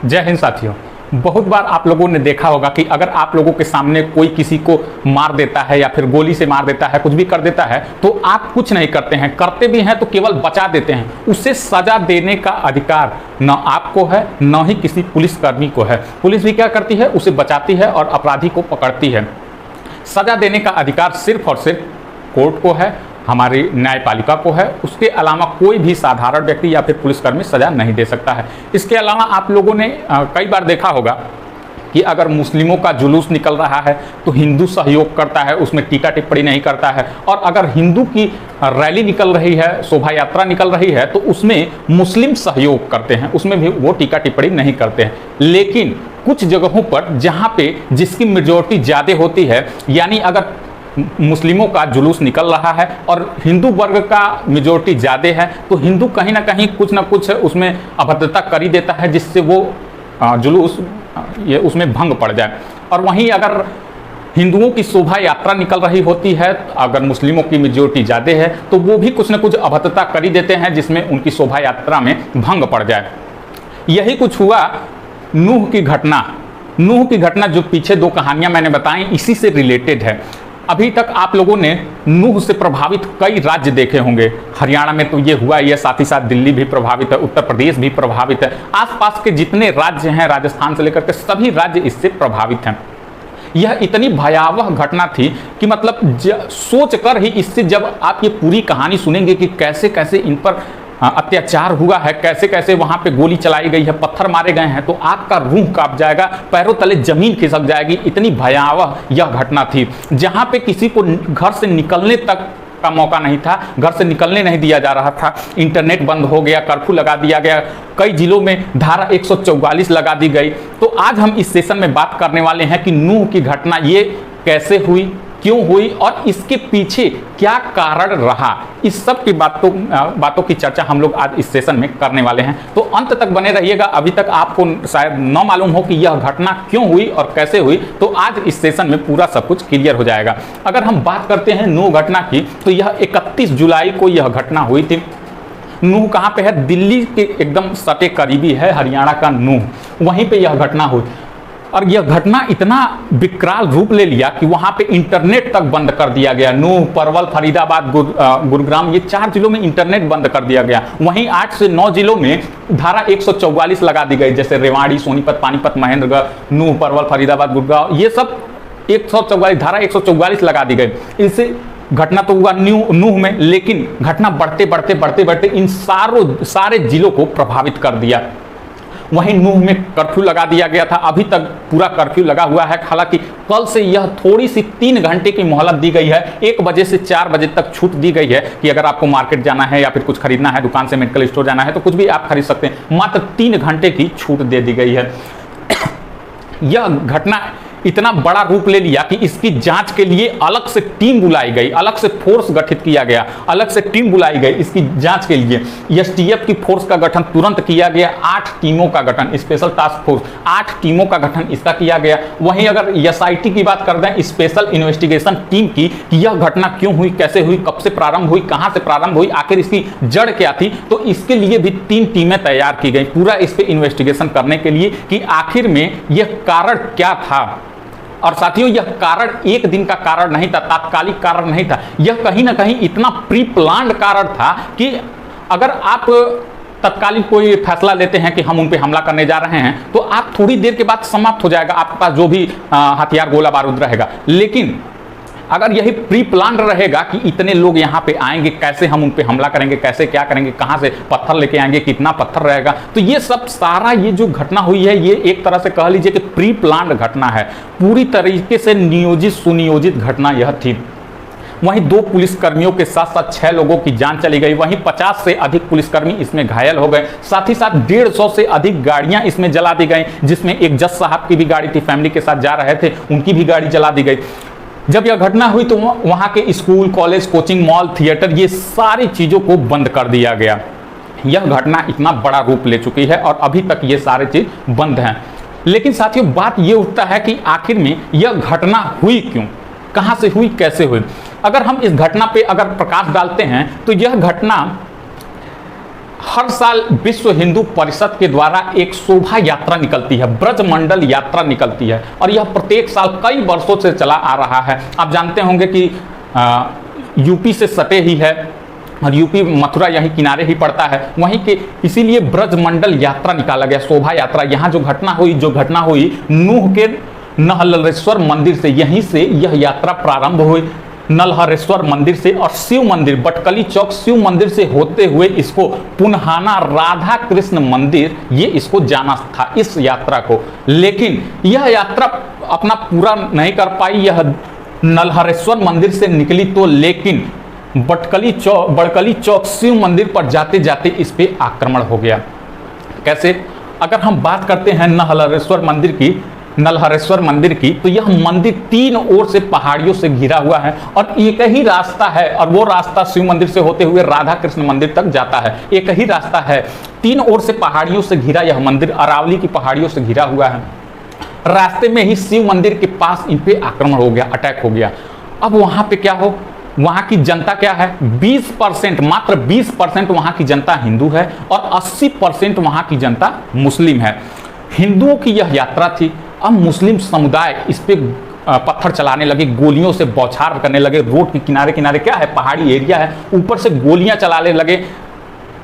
जय हिंद साथियों। बहुत बार आप लोगों ने देखा होगा कि अगर आप लोगों के सामने कोई किसी को मार देता है या फिर गोली से मार देता है, कुछ भी कर देता है, तो आप कुछ नहीं करते हैं, करते भी हैं तो केवल बचा देते हैं। उसे सजा देने का अधिकार न आपको है न ही किसी पुलिसकर्मी को है। पुलिस भी क्या करती है, उसे बचाती है और अपराधी को पकड़ती है। सजा देने का अधिकार सिर्फ और सिर्फ कोर्ट को है, हमारी न्यायपालिका को है। उसके अलावा कोई भी साधारण व्यक्ति या फिर पुलिसकर्मी सजा नहीं दे सकता है। इसके अलावा आप लोगों ने कई बार देखा होगा कि अगर मुस्लिमों का जुलूस निकल रहा है तो हिंदू सहयोग करता है, उसमें टीका टिप्पणी नहीं करता है। और अगर हिंदू की रैली निकल रही है, शोभा यात्रा निकल रही है, तो उसमें मुस्लिम सहयोग करते हैं, उसमें भी वो टीका टिप्पणी नहीं करते हैं। लेकिन कुछ जगहों पर जहाँ पे जिसकी मेजॉरिटी ज़्यादा होती है, यानी अगर मुस्लिमों का जुलूस निकल रहा है और हिंदू वर्ग का मेजॉरिटी ज़्यादा है, तो हिंदू कहीं ना कहीं कुछ ना कुछ उसमें अभद्रता कर ही देता है, जिससे वो जुलूस ये उसमें भंग पड़ जाए। और वहीं अगर हिंदुओं की शोभा यात्रा निकल रही होती है, अगर मुस्लिमों की मेजॉरिटी ज़्यादा है, तो वो भी कुछ ना कुछ अभद्रता कर ही देते हैं, जिसमें उनकी शोभा यात्रा में भंग पड़ जाए। यही कुछ हुआ नूह की घटना। नूह की घटना जो पीछे दो कहानियां मैंने बताई, इसी से रिलेटेड है। अभी तक आप लोगों ने नूह से प्रभावित कई राज्य देखे होंगे। हरियाणा में तो ये हुआ ही है, साथ ही साथ दिल्ली भी प्रभावित है, उत्तर प्रदेश भी प्रभावित है। आसपास के जितने राज्य हैं, राजस्थान से लेकर के सभी राज्य इससे प्रभावित हैं। यह इतनी भयावह घटना थी कि मतलब सोच कर ही इससे जब आप ये पूरी कहानी सुनेंगे कि कैसे कैसे इन पर अत्याचार हुआ है, कैसे कैसे वहां पे गोली चलाई गई है, पत्थर मारे गए हैं, तो आपका रूह कांप जाएगा, पैरों तले जमीन खिसक जाएगी। इतनी भयावह यह घटना थी, जहां पे किसी को घर से निकलने तक का मौका नहीं था, घर से निकलने नहीं दिया जा रहा था। इंटरनेट बंद हो गया, कर्फ्यू लगा दिया गया, कई जिलों में धारा 144 लगा दी गई। तो आज हम इस सेशन में बात करने वाले हैं कि नूह की घटना ये कैसे हुई, क्यों हुई और इसके पीछे क्या कारण रहा। इस सब की बातों की चर्चा हम लोग आज इस सेशन में करने वाले हैं, तो अंत तक बने रहिएगा। अभी तक आपको शायद न मालूम हो कि यह घटना क्यों हुई और कैसे हुई, तो आज इस सेशन में पूरा सब कुछ क्लियर हो जाएगा। अगर हम बात करते हैं नूह घटना की, तो यह 31 जुलाई को यह घटना हुई थी। नूह कहाँ पे है? दिल्ली के एकदम सटे करीबी है हरियाणा का नूह, वहीं पे यह घटना हुई। और यह घटना इतना विकराल रूप ले लिया कि वहां पे इंटरनेट तक बंद कर दिया गया। नूह, परवल, फरीदाबाद, गुरुग्राम, ये 4 जिलों में इंटरनेट बंद कर दिया गया। वहीं 8 से 9 जिलों में धारा 144 लगा दी गई, जैसे रेवाड़ी, सोनीपत, पानीपत, महेंद्रगढ़, नूह, परवल, फरीदाबाद, गुरुग्राम, ये सब 144 धारा 144 लगा दी गई। इनसे घटना तो हुआ नूह में, लेकिन घटना बढ़ते इन सारे जिलों को प्रभावित कर दिया। वहीं नूह में कर्फ्यू लगा दिया गया था, अभी तक पूरा कर्फ्यू लगा हुआ है। हालांकि कल से यह थोड़ी सी 3 घंटे की मोहलत दी गई है। 1 बजे से 4 बजे तक छूट दी गई है कि अगर आपको मार्केट जाना है या फिर कुछ खरीदना है, दुकान से मेडिकल स्टोर जाना है, तो कुछ भी आप खरीद सकते हैं। मात्र 3 घंटे की छूट दे दी गई है। यह घटना इतना बड़ा रूप ले लिया कि इसकी जांच के लिए अलग से टीम बुलाई गई, अलग से फोर्स गठित किया गया, अलग से टीम बुलाई गई इसकी जांच के लिए। एसटीएफ की फोर्स का गठन तुरंत किया गया, 8 टीमों का गठन, स्पेशल टास्क फोर्स 8 टीमों का गठन इसका किया गया। वहीं अगर एसआईटी की बात कर दें, स्पेशल इन्वेस्टिगेशन टीम की, कि यह घटना क्यों हुई, कैसे हुई, कब से प्रारंभ हुई, कहां से प्रारंभ हुई, आखिर इसकी जड़ क्या थी, तो इसके लिए भी 3 टीमें तैयार की गई पूरा इस पे इन्वेस्टिगेशन करने के लिए कि आखिर में यह कारण क्या था। और साथियों, यह कारण एक दिन का कारण नहीं था, तात्कालिक कारण नहीं था, यह कहीं ना कहीं इतना प्री प्लान्ड कारण था कि अगर आप तत्कालिक कोई फैसला लेते हैं कि हम उन पे हमला करने जा रहे हैं, तो आप थोड़ी देर के बाद समाप्त हो जाएगा आपके पास जो भी हथियार, गोला बारूद रहेगा। लेकिन अगर यही प्री प्लान रहेगा कि इतने लोग यहाँ पे आएंगे, कैसे हम उन पे हमला करेंगे, कैसे क्या करेंगे, कहाँ से पत्थर लेके आएंगे, कितना पत्थर रहेगा, तो ये सब सारा ये जो घटना हुई है, ये एक तरह से कह लीजिए कि प्री प्लान घटना है, पूरी तरीके से नियोजित सुनियोजित घटना यह थी। वहीं 2 पुलिसकर्मियों के साथ साथ 6 लोगों की जान चली गई। वहीं 50 से अधिक पुलिसकर्मी इसमें घायल हो गए। साथ ही साथ 150 से अधिक गाड़ियां इसमें जला दी गई, जिसमें एक जज साहब की भी गाड़ी थी, फैमिली के साथ जा रहे थे, उनकी भी गाड़ी जला दी गई। जब यह घटना हुई तो वहाँ के school, college, coaching, mall, theatre, ये सारी चीज़ों को बंद कर दिया गया। यह घटना इतना बड़ा रूप ले चुकी है और अभी तक ये सारी चीज़ बंद हैं। लेकिन साथियों, बात ये उठता है कि आखिर में यह घटना हुई क्यों, कहाँ से हुई, कैसे हुई। अगर हम इस घटना पे अगर प्रकाश डालते हैं तो यह घटना हर साल विश्व हिंदू परिषद के द्वारा एक शोभा यात्रा निकलती है, ब्रजमंडल यात्रा निकलती है, और यह प्रत्येक साल कई वर्षों से चला आ रहा है। आप जानते होंगे कि यूपी से सटे ही है और यूपी मथुरा यहीं किनारे ही पड़ता है, वहीं के इसीलिए ब्रजमंडल यात्रा निकाला गया, शोभा यात्रा। यहाँ जो घटना हुई नूह के नलहरेश्वर मंदिर से, यहीं से यह यात्रा प्रारंभ हुई, नलहरेश्वर मंदिर से, और शिव मंदिर बटकली चौक शिव मंदिर से होते हुए इसको पुनहाना राधा कृष्ण मंदिर, ये इसको जाना था इस यात्रा को। लेकिन यह यात्रा अपना पूरा नहीं कर पाई, यह नलहरेश्वर मंदिर से निकली तो, लेकिन बटकली चौक शिव मंदिर पर जाते जाते इस पे आक्रमण हो गया। कैसे? अगर हम बात करते हैं नलहरेश्वर मंदिर की, तो यह मंदिर 3 ओर से पहाड़ियों से घिरा हुआ है और एक ही रास्ता है, और वो रास्ता शिव मंदिर से होते हुए राधा कृष्ण मंदिर तक जाता है। एक ही रास्ता है, 3 ओर से पहाड़ियों से घिरा यह मंदिर, अरावली की पहाड़ियों से घिरा हुआ है। रास्ते में ही शिव मंदिर के पास इन पे आक्रमण हो गया, अटैक हो गया। अब वहां पे क्या हो, वहां की जनता क्या है, 20%, मात्र 20% वहां की जनता हिंदू है और 80% वहां की जनता मुस्लिम है। हिंदुओं की यह यात्रा थी। अब मुस्लिम समुदाय इस पे पत्थर चलाने लगे, गोलियों से बौछार करने लगे। रोड के किनारे किनारे क्या है, पहाड़ी एरिया है, ऊपर से गोलियां चलाने लगे।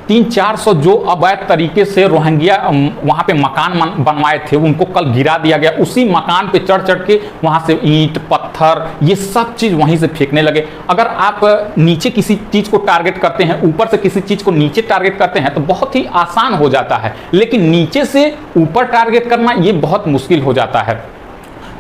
300-400 जो अवैध तरीके से रोहिंग्या वहां पे मकान बनवाए थे, उनको कल गिरा दिया गया। उसी मकान पे चढ़ के वहां से ईंट पत्थर ये सब चीज वहीं से फेंकने लगे। अगर आप नीचे किसी चीज को टारगेट करते हैं, ऊपर से किसी चीज को नीचे टारगेट करते हैं तो बहुत ही आसान हो जाता है, लेकिन नीचे से ऊपर टारगेट करना ये बहुत मुश्किल हो जाता है।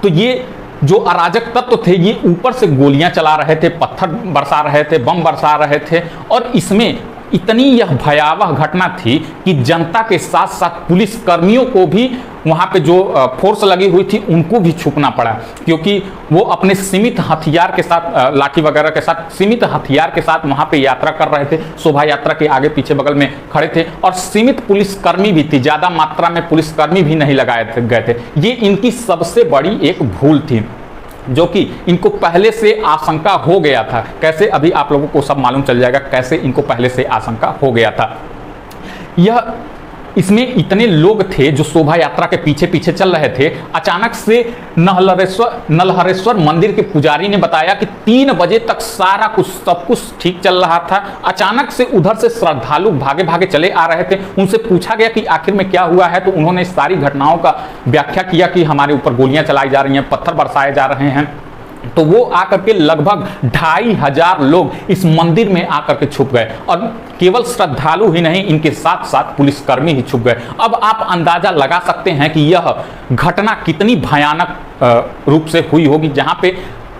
तो ये जो अराजक तत्व थे, ये ऊपर से गोलियां चला रहे थे, पत्थर बरसा रहे थे, बम बरसा रहे थे, और इसमें इतनी यह भयावह घटना थी कि जनता के साथ साथ पुलिस कर्मियों को भी, वहां पे जो फोर्स लगी हुई थी उनको भी छुपना पड़ा, क्योंकि वो अपने सीमित हथियार के साथ, लाठी वगैरह के साथ, सीमित हथियार के साथ वहां पे यात्रा कर रहे थे। शोभा यात्रा के आगे पीछे बगल में खड़े थे, और सीमित पुलिसकर्मी भी थी, ज्यादा मात्रा में पुलिसकर्मी भी नहीं लगाए गए थे। ये इनकी सबसे बड़ी एक भूल थी, जो कि इनको पहले से आशंका हो गया था। कैसे, अभी आप लोगों को सब मालूम चल जाएगा कैसे इनको पहले से आशंका हो गया था। यह इसमें इतने लोग थे जो शोभा यात्रा के पीछे पीछे चल रहे थे। अचानक से नलहरेश्वर मंदिर के पुजारी ने बताया कि 3 बजे तक सारा कुछ सब कुछ ठीक चल रहा था। अचानक से उधर से श्रद्धालु भागे भागे चले आ रहे थे। उनसे पूछा गया कि आखिर में क्या हुआ है, तो उन्होंने सारी घटनाओं का व्याख्या किया कि हमारे ऊपर गोलियां चलाई जा रही हैं, पत्थर बरसाए जा रहे हैं। तो वो आकर के लगभग 2500 लोग इस मंदिर में आकर के छुप गए, और केवल श्रद्धालु ही नहीं, इनके साथ साथ पुलिसकर्मी ही छुप गए। अब आप अंदाजा लगा सकते हैं कि यह घटना कितनी भयानक रूप से हुई होगी, जहां पे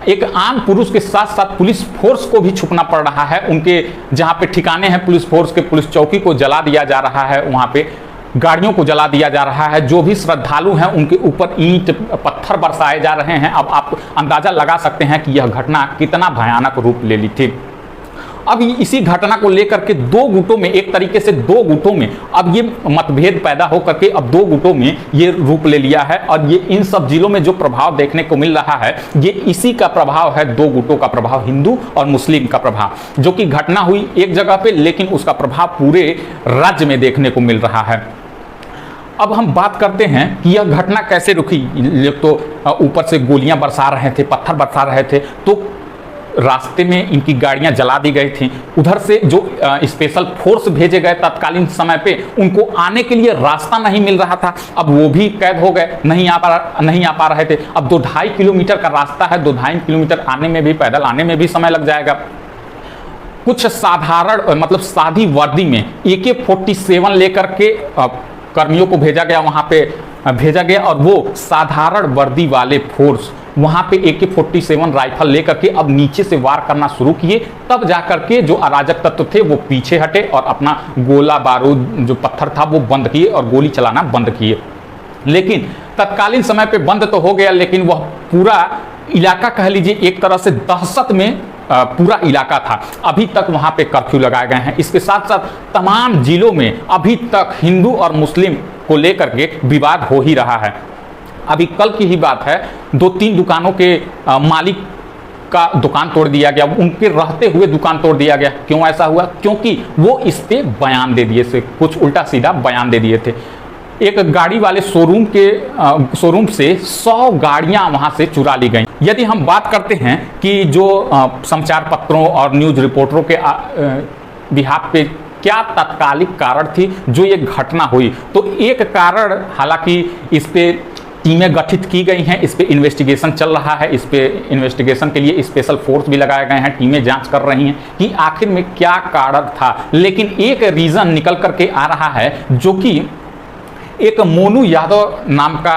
एक आम पुरुष के साथ साथ पुलिस फोर्स को भी छुपना पड़ रहा है। उनके जहां पे ठिकाने हैं पुलिस फोर्स के, पुलिस चौकी को जला दिया जा रहा है, वहां पे गाड़ियों को जला दिया जा रहा है। जो भी श्रद्धालु हैं उनके ऊपर ईंट पत्थर बरसाए जा रहे हैं। अब आप अंदाजा लगा सकते हैं कि यह घटना कितना भयानक रूप ले ली थी। अब इसी घटना को लेकर के 2 गुटों में, एक तरीके से 2 गुटों में अब ये मतभेद पैदा होकर के अब 2 गुटों में ये रूप ले लिया है। और ये इन सब जिलों में जो प्रभाव देखने को मिल रहा है, ये इसी का प्रभाव है, 2 गुटों का प्रभाव, हिंदू और मुस्लिम का प्रभाव। जो कि घटना हुई एक जगह पे, लेकिन उसका प्रभाव पूरे राज्य में देखने को मिल रहा है। अब हम बात करते हैं कि यह घटना कैसे रुकी। तो ऊपर से गोलियां बरसा रहे थे, पत्थर बरसा रहे थे, तो रास्ते में इनकी गाड़ियां जला दी गई थी। उधर से जो स्पेशल फोर्स भेजे गए तत्कालीन समय पे, उनको आने के लिए रास्ता नहीं मिल रहा था। अब वो भी कैद हो गए, नहीं आ पा रहे थे। अब 2-2.5 किलोमीटर का रास्ता है, 2-2.5 किलोमीटर आने में भी, पैदल आने में भी समय लग जाएगा। कुछ साधारण मतलब सादी वर्दी में AK-47 लेकर के कर्मियों को भेजा गया, वहां पे भेजा गया, और वो साधारण वर्दी वाले फोर्स वहां पे AK-47 राइफल लेकर के अब नीचे से वार करना शुरू किए। तब जाकर के जो अराजक तत्व थे वो पीछे हटे और अपना गोला बारूद जो पत्थर था वो बंद किए और गोली चलाना बंद किए। लेकिन तत्कालीन समय पे बंद तो हो गया, लेकिन वह पूरा इलाका कह लीजिए एक तरह से दहशत में पूरा इलाका था। अभी तक वहां पे कर्फ्यू लगाए गए हैं। इसके साथ साथ तमाम जिलों में अभी तक हिंदू और मुस्लिम को लेकर के विवाद हो ही रहा है। अभी कल की ही बात है, 2-3 दुकानों के मालिक का दुकान तोड़ दिया गया, उनके रहते हुए दुकान तोड़ दिया गया। क्यों ऐसा हुआ? क्योंकि वो इस पे बयान दे दिए थे, कुछ उल्टा सीधा बयान दे दिए थे। एक गाड़ी वाले शोरूम से 100 गाड़ियां वहां से चुरा ली गई। यदि हम बात करते हैं कि जो समाचार पत्रों और न्यूज रिपोर्टरों के बिहाफ पे क्या तात्कालिक कारण थी जो ये घटना हुई, तो एक कारण, हालांकि इस पे टीमें गठित की गई हैं, इस पे इन्वेस्टिगेशन चल रहा है, इस पे इन्वेस्टिगेशन के लिए स्पेशल फोर्स भी लगाए गए हैं, टीमें जांच कर रही हैं कि आखिर में क्या कारण था। लेकिन एक रीजन निकल करके आ रहा है, जो कि एक मोनू यादव नाम का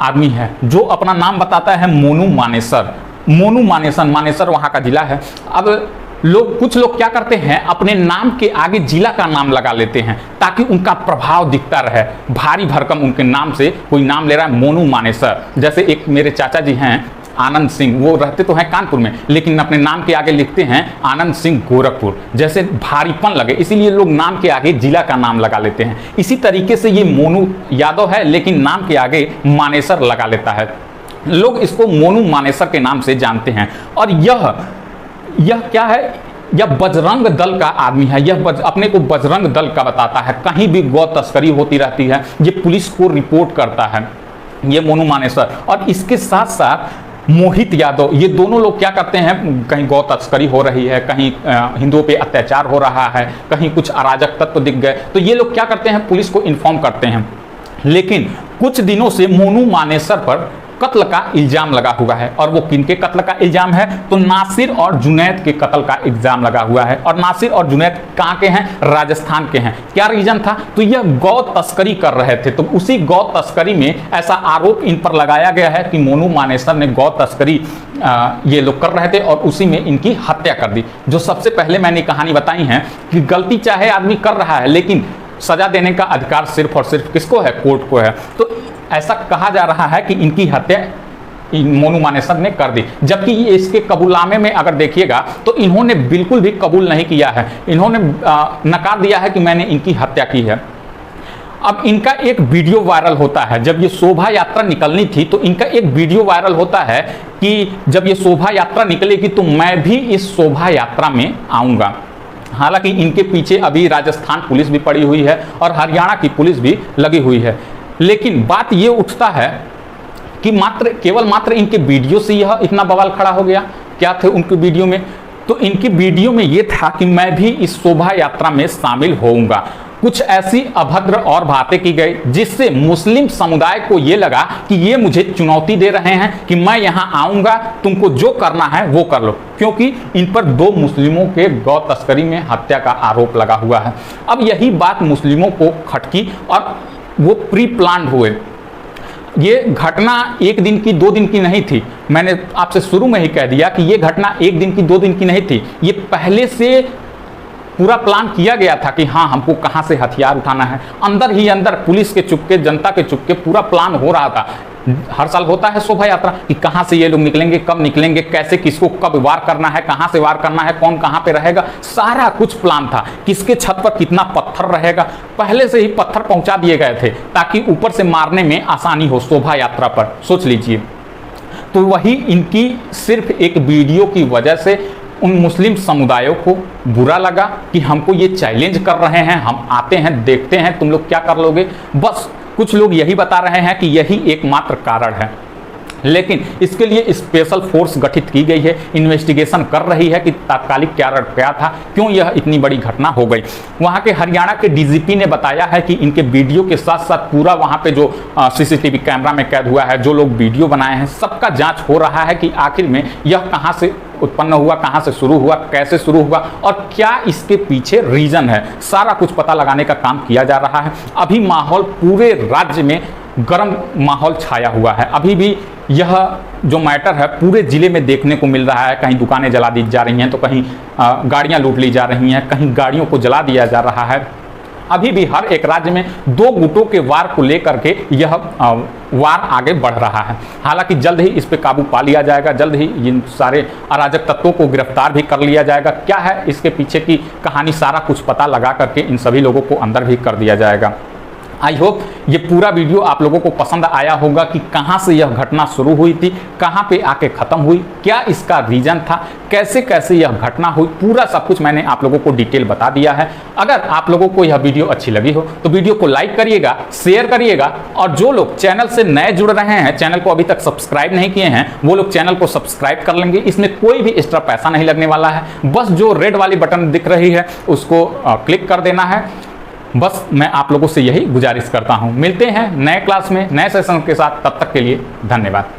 आदमी है, जो अपना नाम बताता है मोनू मानेसर। मोनू मानेसर वहाँ का जिला है। अब कुछ लोग क्या करते हैं, अपने नाम के आगे जिला का नाम लगा लेते हैं ताकि उनका प्रभाव दिखता रहे। भारी भरकम उनके नाम से कोई नाम ले रहा है, मोनू मानेसर। जैसे एक मेरे चाचा जी हैं आनंद सिंह, वो रहते तो हैं कानपुर में, लेकिन अपने नाम के आगे लिखते हैं आनंद सिंह गोरखपुर, जैसे भारीपन लगे, इसीलिए लोग नाम के आगे जिला का नाम लगा लेते हैं। इसी तरीके से ये मोनू यादव है, लेकिन नाम के आगे मानेसर लगा लेता है। लोग इसको मोनू मानेसर के नाम से जानते हैं। और यह क्या है? यह बजरंग दल का आदमी है। यह अपने को बजरंग दल का बताता है। कहीं भी गौ तस्करी होती रहती है, ये पुलिस को रिपोर्ट करता है, ये मोनू मानेसर। और इसके साथ साथ मोहित यादव, ये दोनों लोग क्या करते हैं, कहीं गौ तस्करी हो रही है, कहीं हिंदुओं पे अत्याचार हो रहा है, कहीं कुछ अराजक तत्व दिख गए, तो ये लोग क्या करते हैं, पुलिस को इन्फॉर्म करते हैं। लेकिन कुछ दिनों से मोनू मानेसर पर कत्ल का इल्जाम लगा हुआ है। और वो किनके कत्ल का इल्जाम है? तो नासिर और जुनैद के कत्ल का इल्जाम लगा हुआ है। और नासिर और जुनैद कहाँ के हैं? राजस्थान के हैं। क्या रीजन था? तो यह गौ तस्करी कर रहे थे, तो उसी गौ तस्करी में ऐसा आरोप इन पर लगाया गया है कि मोनू मानेसर ने गौ तस्करी ये लोग कर रहे थे और उसी में इनकी हत्या कर दी। जो सबसे पहले मैंने कहानी बताई है कि गलती चाहे आदमी कर रहा है, लेकिन सजा देने का अधिकार सिर्फ और सिर्फ किसको है? कोर्ट को है। तो ऐसा कहा जा रहा है कि इनकी हत्या मोनू मानेसर ने कर दी, जबकि इसके कबूलनामे में अगर देखिएगा तो इन्होंने बिल्कुल भी कबूल नहीं किया है। इन्होंने नकार दिया है कि मैंने इनकी हत्या की है। अब इनका एक वीडियो वायरल होता है, जब ये शोभा यात्रा निकलनी थी तो इनका एक वीडियो वायरल होता है कि जब ये शोभा यात्रा निकलेगी तो मैं भी इस शोभा यात्रा में आऊँगा। हालांकि इनके पीछे अभी राजस्थान पुलिस भी पड़ी हुई है और हरियाणा की पुलिस भी लगी हुई है। लेकिन बात ये उठता है कि केवल मात्र इनके वीडियो से यह इतना बवाल खड़ा हो गया। क्या थे उनके वीडियो में? तो इनके वीडियो में ये था कि मैं भी इस शोभा यात्रा में शामिल होऊंगा। कुछ ऐसी अभद्र और बातें की गई जिससे मुस्लिम समुदाय को ये लगा कि ये मुझे चुनौती दे रहे हैं कि मैं यहाँ आऊँगा, तुमको जो करना है वो कर लो, क्योंकि इन पर 2 मुस्लिमों के गौ तस्करी में हत्या का आरोप लगा हुआ है। अब यही बात मुस्लिमों को खटकी और वो प्री प्लान्ड हुए। ये घटना 1 दिन की 2 दिन की नहीं थी। मैंने आपसे शुरू में ही कह दिया कि ये घटना 1 दिन की 2 दिन की नहीं थी। ये पहले से पूरा प्लान किया गया था कि हाँ, हमको कहाँ से हथियार उठाना है। अंदर ही अंदर पुलिस के चुपके, जनता के चुपके पूरा प्लान हो रहा था। हर साल होता है शोभा यात्रा कि कहाँ से ये लोग निकलेंगे, कब निकलेंगे, कैसे, किसको कब वार करना है, कहाँ से वार करना है, कौन कहाँ पे रहेगा, सारा कुछ प्लान था। किसके छत पर कितना पत्थर रहेगा, पहले से ही पत्थर पहुंचा दिए गए थे ताकि ऊपर से मारने में आसानी हो शोभा यात्रा पर। सोच लीजिए। तो वही इनकी सिर्फ एक वीडियो की वजह से उन मुस्लिम समुदायों को बुरा लगा कि हमको ये चैलेंज कर रहे हैं, हम आते हैं, देखते हैं तुम लोग क्या कर लोगे। बस कुछ लोग यही बता रहे हैं कि यही एकमात्र कारण है। लेकिन इसके लिए स्पेशल फोर्स गठित की गई है, इन्वेस्टिगेशन कर रही है कि तात्कालिक कारण क्या था, क्यों यह इतनी बड़ी घटना हो गई। वहाँ के हरियाणा के डीजीपी ने बताया है कि इनके वीडियो के साथ साथ पूरा वहाँ पे जो सीसीटीवी कैमरा में कैद हुआ है, जो लोग वीडियो बनाए हैं, सबका जांच हो रहा है कि आखिर में यह कहाँ से उत्पन्न हुआ, कहाँ से शुरू हुआ, कैसे शुरू हुआ और क्या इसके पीछे रीजन है। सारा कुछ पता लगाने का काम किया जा रहा है। अभी माहौल पूरे राज्य में गर्म माहौल छाया हुआ है। अभी भी यह जो मैटर है पूरे ज़िले में देखने को मिल रहा है। कहीं दुकानें जला दी जा रही हैं, तो कहीं गाड़ियां लूट ली जा रही हैं, कहीं गाड़ियों को जला दिया जा रहा है। अभी भी हर एक राज्य में 2 गुटों के वार को लेकर के यह वार आगे बढ़ रहा है। हालांकि जल्द ही इस पे काबू पा लिया जाएगा, जल्द ही इन सारे अराजक तत्वों को गिरफ्तार भी कर लिया जाएगा। क्या है इसके पीछे की कहानी, सारा कुछ पता लगा करके इन सभी लोगों को अंदर भी कर दिया जाएगा। आई होप ये पूरा वीडियो आप लोगों को पसंद आया होगा कि कहां से यह घटना शुरू हुई थी, कहां पे आके खत्म हुई, क्या इसका रीजन था, कैसे कैसे यह घटना हुई, पूरा सब कुछ मैंने आप लोगों को डिटेल बता दिया है। अगर आप लोगों को यह वीडियो अच्छी लगी हो तो वीडियो को लाइक करिएगा, शेयर करिएगा, और जो लोग चैनल से नए जुड़ रहे हैं, चैनल को अभी तक सब्सक्राइब नहीं किए हैं, वो लोग चैनल को सब्सक्राइब कर लेंगे। इसमें कोई भी एक्स्ट्रा पैसा नहीं लगने वाला है, बस जो रेड वाली बटन दिख रही है उसको क्लिक कर देना है। बस मैं आप लोगों से यही गुजारिश करता हूं। मिलते हैं नए क्लास में नए सेशन के साथ, तब तक के लिए धन्यवाद।